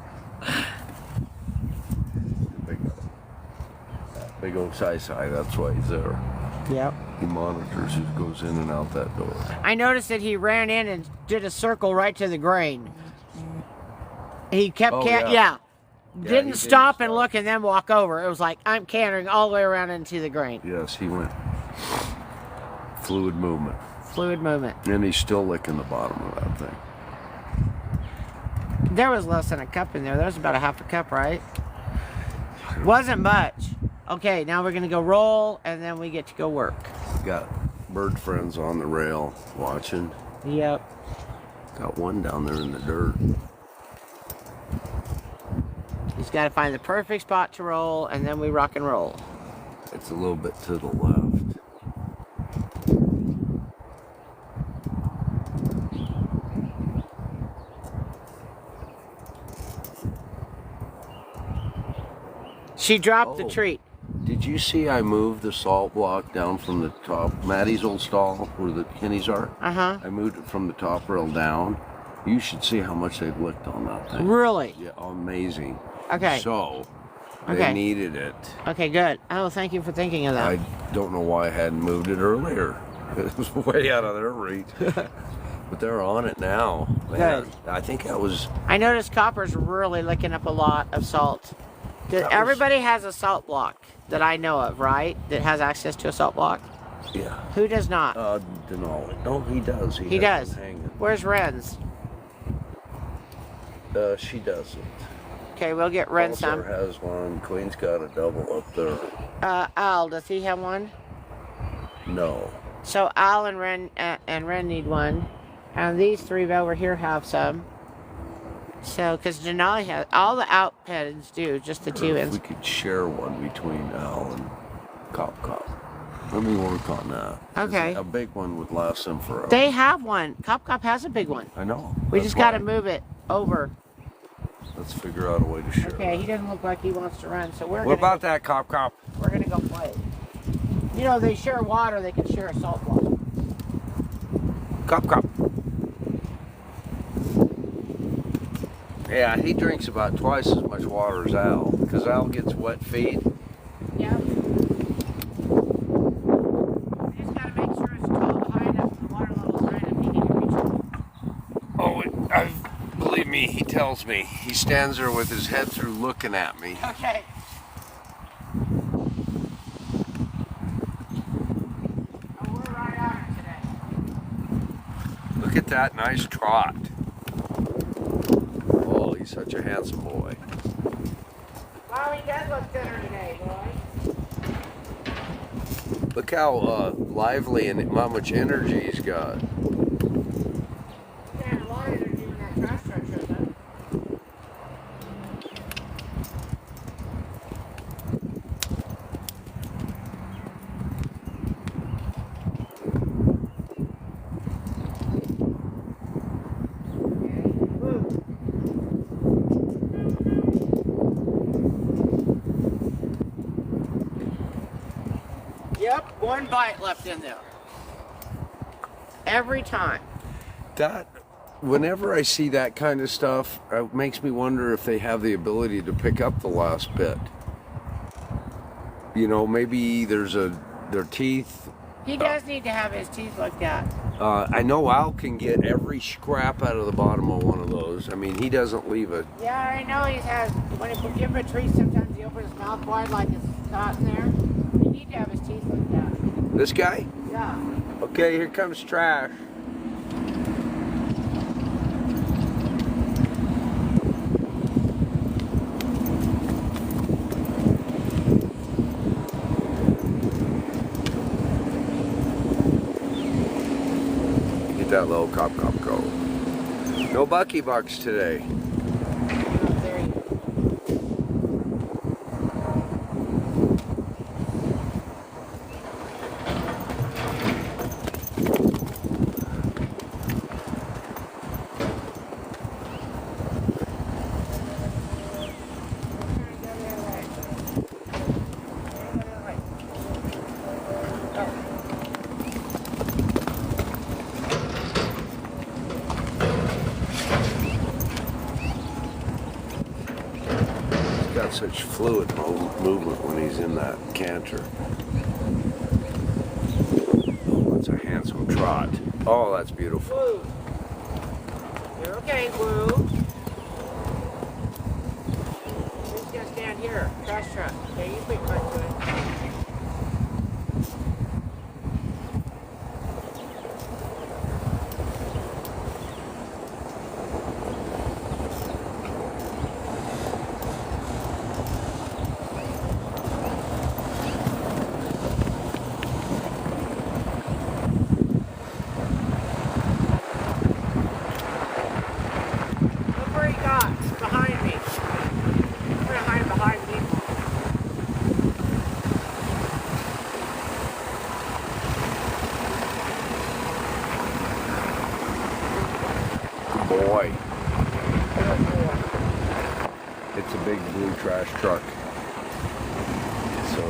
Big old side, that's why he's there. Yep. He monitors who goes in and out that door. I noticed that he ran in and did a circle right to the grain. He kept, didn't stop and look and then walk over. It was like, I'm cantering all the way around into the grain. Yes, he went. Fluid movement. Fluid movement. And he's still licking the bottom of that thing. There was less than a cup in there. There was about a half a cup, right? Wasn't much. Okay, now we're going to go roll, and then we get to go work. Got bird friends on the rail watching. Yep. Got one down there in the dirt. He's got to find the perfect spot to roll, and then we rock and roll. It's a little bit to the left. She dropped the treat. Did you see I moved the salt block down from the top, Maddie's old stall where the hennies are? Uh-huh. I moved it from the top rail down. You should see how much they've licked on that thing. Really? Yeah, amazing. Okay. So, they Okay. needed it. Okay, good. Oh, thank you for thinking of that. I don't know why I hadn't moved it earlier. It was way out of their reach. But they're on it now. Man, Good. I think that was... I noticed Copper's really licking up a lot of salt. Everybody has a salt block that I know of, right? That has access to a salt block? Yeah. Who does not? Denali. No, he does. He has does. them hanging. Where's Ren's? She doesn't. Okay, we'll get Ren some. Pulsar has one. Queen's got a double up there. Al, does he have one? No. So Al and Ren need one. And these three over here have some. So, because Denali has, all the outpeds do, just the two If ends. we could share one between Al and Cop. Let me work on that. Okay. A big one would last them forever. They have one. Cop has a big one. I know. We That's just got to why. move it over. Let's figure out a way to share. Okay, he doesn't look like he wants to run, so What about that, Cop? We're gonna go play. You know, they share water, they can share a salt block. Cop. Yeah, he drinks about twice as much water as Al, because Al gets wet feet. Yeah. We just gotta make sure it's high enough, the water level's high enough he can reach it. Oh, believe me, he tells me. He stands there with his head through looking at me. Okay. Oh, we're right on it today. Look at that nice trot. Oh, he's such a handsome boy. Wow, he does look thinner today, boy. Look how lively and how much energy he's got. Yeah, a lot of energy in that trash truck, isn't it? Yep, one bite left in there. Every time. That, whenever I see that kind of stuff, it makes me wonder if they have the ability to pick up the last bit. You know, maybe there's their teeth. He does need to have his teeth looked at. I know Al can get every scrap out of the bottom of one of those. I mean, he doesn't leave it. Yeah, I know he has. When he give him a treat, sometimes he opens his mouth wide like it's not in there. You need to have his teeth looked at. This guy? Yeah. Okay, here comes trash. Get that little cop go. No Bucky Bucks today. Oh, there you go. Got such fluid movement when he's in that canter. Oh, that's a handsome trot. Oh, that's beautiful. Woo. You're okay, Woo. Who's gonna stand here? Trash truck. Okay, you quick cut to it. truck. So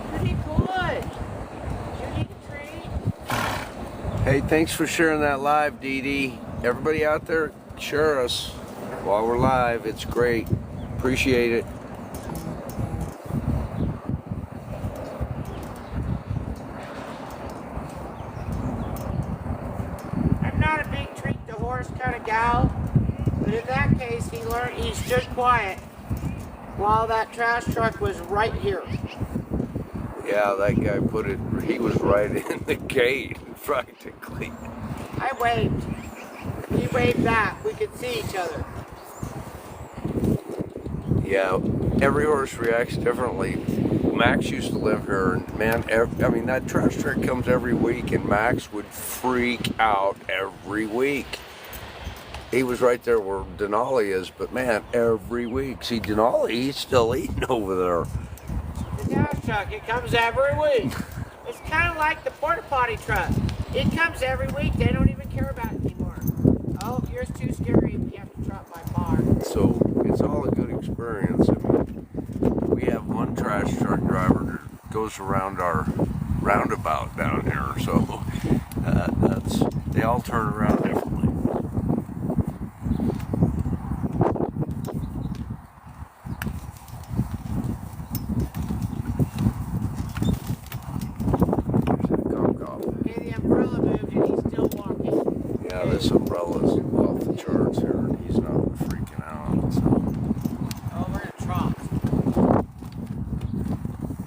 Pretty good. You need a treat? hey, thanks for sharing that live, Dee Dee. Everybody out there, share us while we're live. It's great. Appreciate it. I'm not a big treat the horse kind of gal, but in that case, he stood quiet while that trash truck was right here. Yeah, that guy he was right in the gate, practically. I waved. He waved back. We could see each other. Yeah, every horse reacts differently. Max used to live here, and man, I mean, that trash truck comes every week, and Max would freak out every week. He was right there where Denali is, but man, every week. See, Denali, he's still eating over there. The trash truck, it comes every week. It's kind of like the porta potty truck. It comes every week. They don't even care about it anymore. Oh, here's too scary. We have to drop my car. So it's all a good experience. I mean, we have one trash truck driver that goes around our roundabout down here, so they all turn around differently. Okay, the umbrella moved and he's still walking. Yeah, this umbrella's off the charts here, and he's not freaking out. So. Oh, we're in a trot.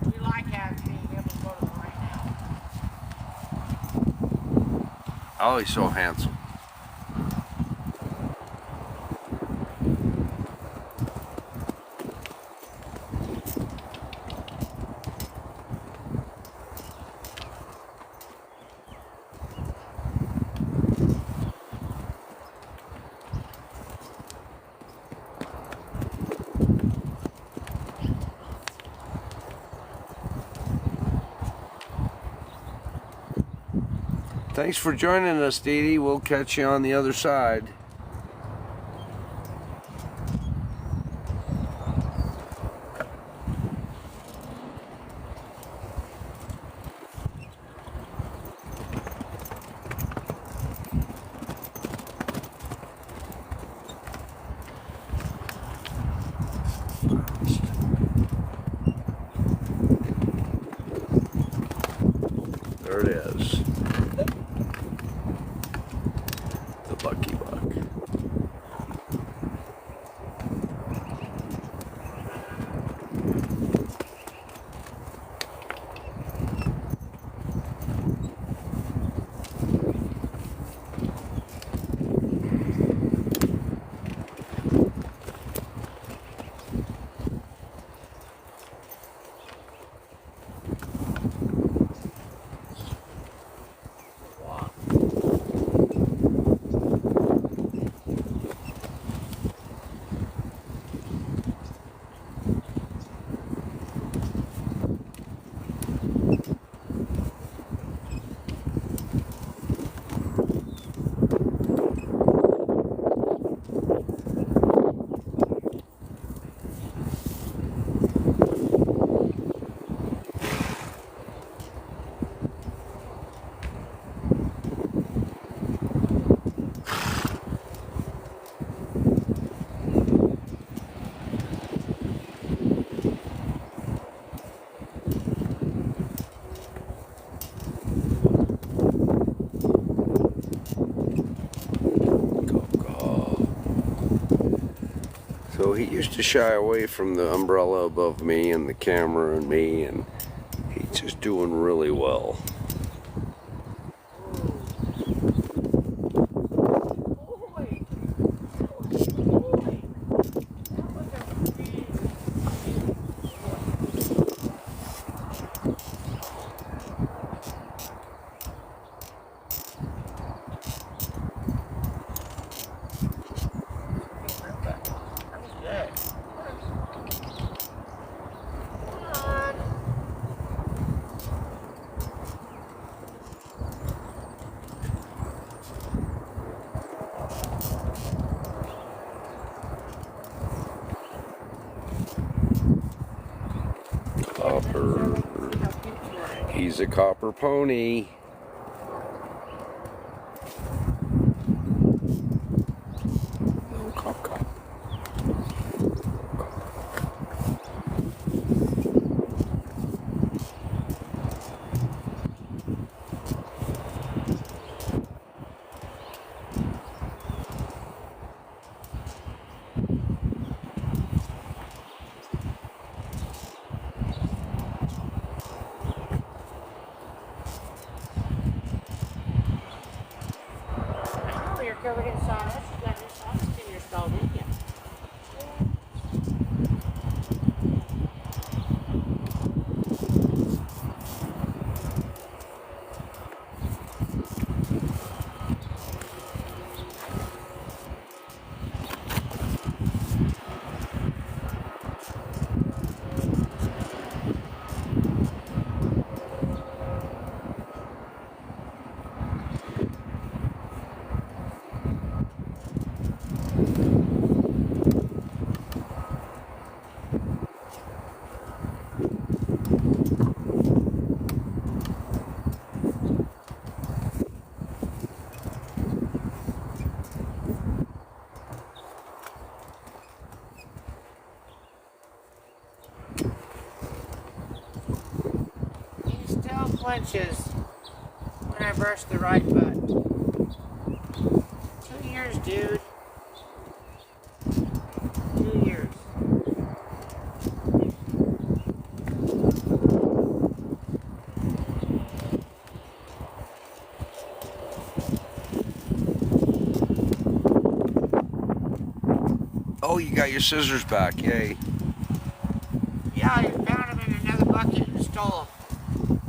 We like being able to go to the right now. Oh, he's so handsome. Thanks for joining us, Dee Dee. We'll catch you on the other side. There it is. The Bucky Buck. So he used to shy away from the umbrella above me and the camera and me, and he's just doing really well. He's a copper pony. Little cop cop. Oh, you're covered in sawdust. You got your sawdust in your skull, didn't you? He still flinches when I brush the right butt. 2 years, dude. 2 years. Oh, you got your scissors back. Yay. Yeah, I found him in another bucket and stole them.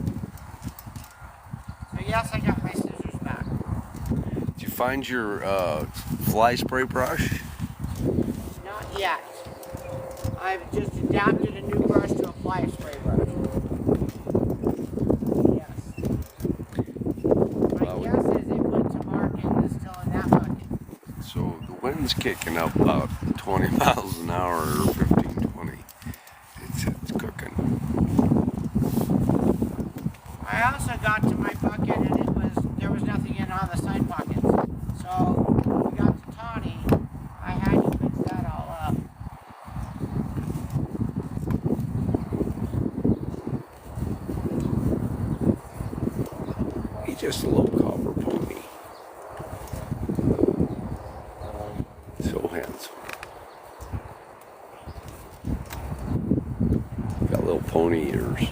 So yes, I got my scissors back. Did you find your fly spray brush? Not yet. I've just adapted a new brush to a fly spray brush. Yes. My guess is it went to market and is still in that bucket. So the wind's kicking up about 20 miles an hour or 15, 20. It's cooking. I also got to my bucket and there was nothing in all the side pockets. So when we got to Tawny, I had to mix that all up. He's just a little copper pony. So handsome. Got little pony ears.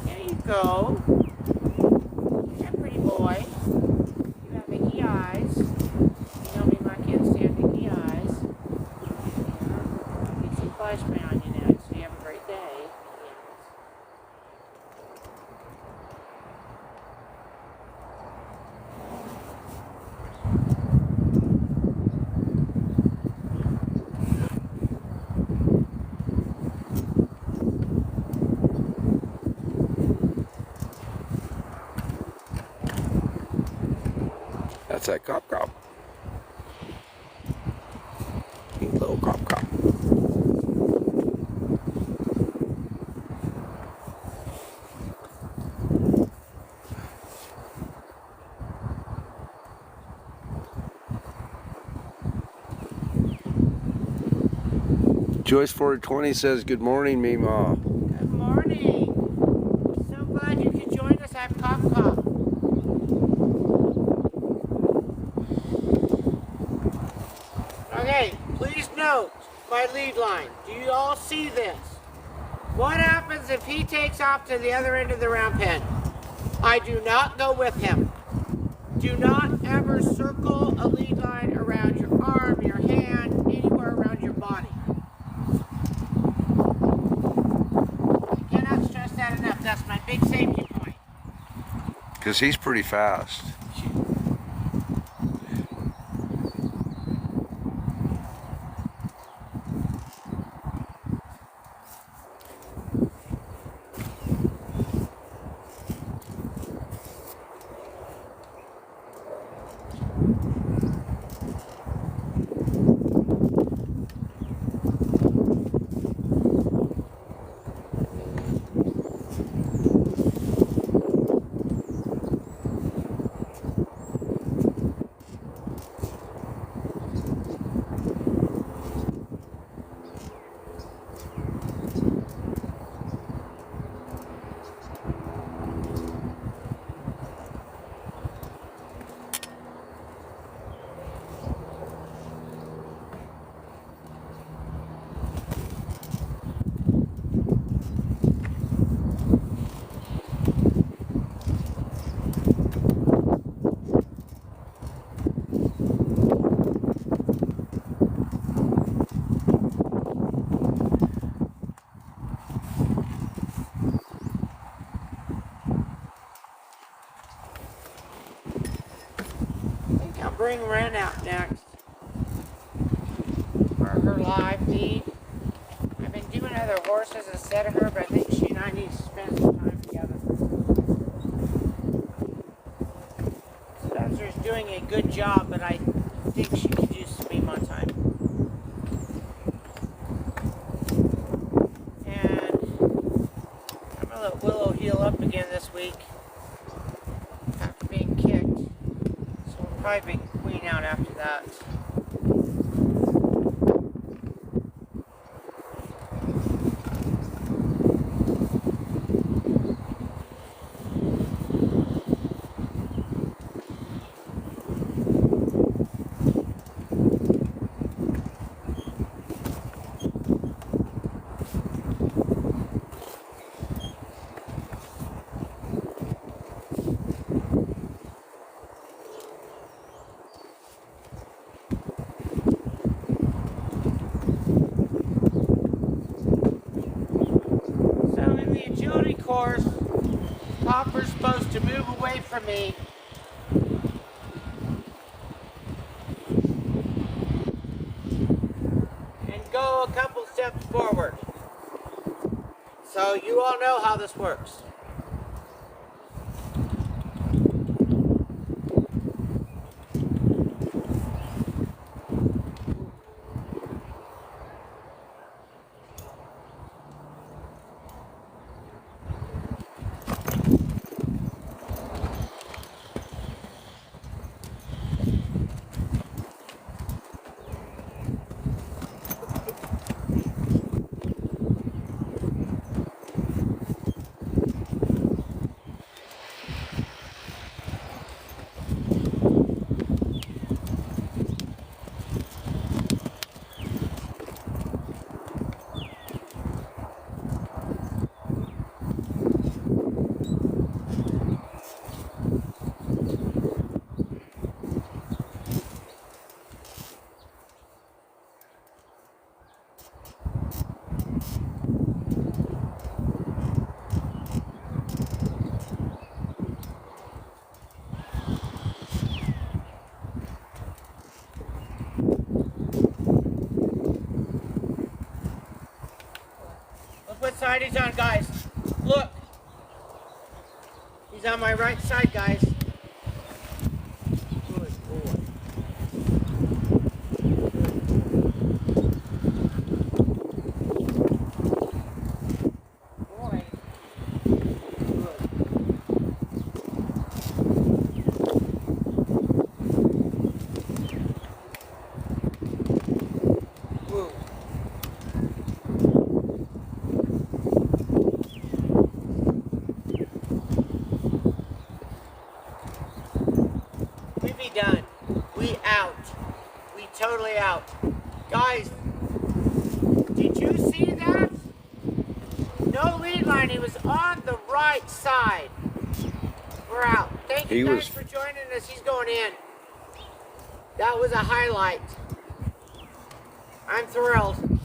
There you go. You're a pretty boy. You got Mickey eyes. You know me, my kids stand Mickey eyes. Yeah. Get some fly spray on you now, so you have a great day. Yes. That's that cop cop. Little cop cop. Joyce 420 says, "Good morning, Mima." Good morning. So glad you could join us at Cop Cop. Okay, please note my lead line. Do you all see this? What happens if he takes off to the other end of the round pen? I do not go with him. Do not ever circle a lead line around your arm, your hand, anywhere around your body. I cannot stress that enough. That's my big safety point. Because he's pretty fast. bring Ren out next for her live feed. I've been doing other horses instead of her, but I think she and I need to spend some time together. Spencer's doing a good job, but I think she could use some me more time. And I'm gonna let Willow heal up again this week after being kicked. So we'll probably be queen out after that. Course, Hopper's supposed to move away from me and go a couple steps forward. So you all know how this works. What side he's on, guys? Look. He's on my right side, guys. Good boy. Boy. Good. Woo. Done. We out. We totally out. Guys, did you see that? No lead line. He was on the right side. We're out. Thank you guys for joining us. He's going in. That was a highlight. I'm thrilled.